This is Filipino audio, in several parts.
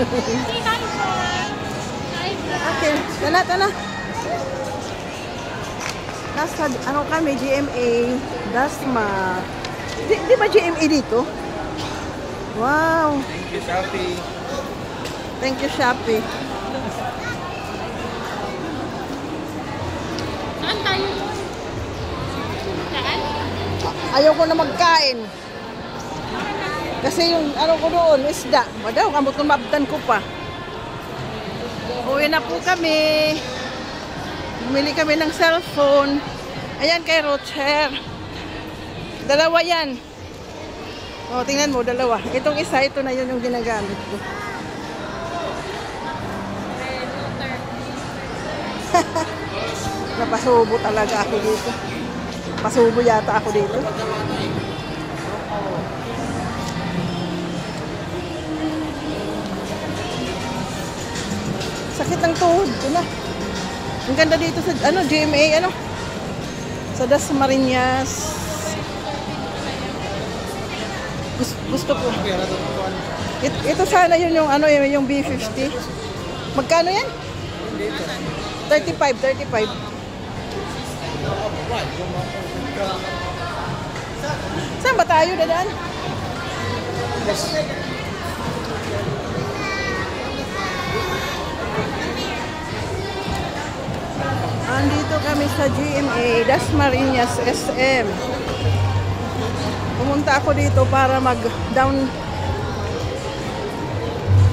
Okay, tana. Nasa, ano kami, GMA, Dasma. Di ba GMA dito? Wow. Thank you, Shopee. Thank you, Shopee. Saan tayo? Saan? Ayaw ko na magkain. Kasi yung ano ko doon, isda. Madaw, kamot kung mabdan ko pa. Uwi na po kami. Bumili kami ng cellphone. Ayan kay Rocher. Dalawa yan. O, tingnan mo, dalawa. Itong isa, ito na yun yung ginagamit ko. Napasubo talaga ako dito. Pasubo yata ako dito. Sakit ng tuhod ko na. Ang ganda dito sa ano, GMA, ano? Sa Dasmariñas. Gusto ko. Ito sana yun yung ano, yung B50. Magkano yan? 35. Saan ba tayo dadaan? Andito kami sa GMA, Dasmariñas SM. Pumunta ako dito para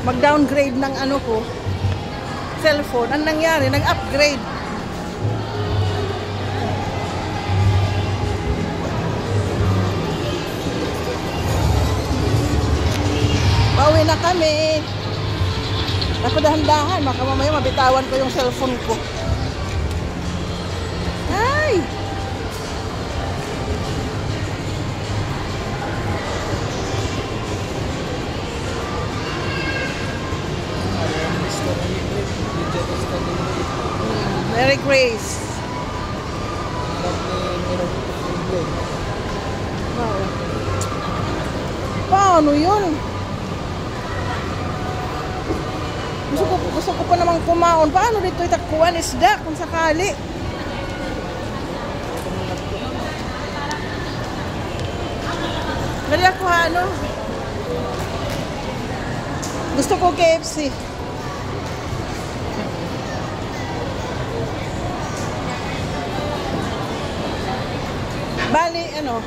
mag-downgrade ng ano ko, cellphone. Ang nangyari, nag-upgrade. Pauwi na kami. Ako dahan-dahan, baka mamaya mabitawan ko yung cellphone ko. Ay! Mary Grace. Wow. Paano yun? Gusto ko pa namang kumaon. Paano dito itakuan isda kung sakali? Dali ako ano? Gusto ko KFC. Bali, ano?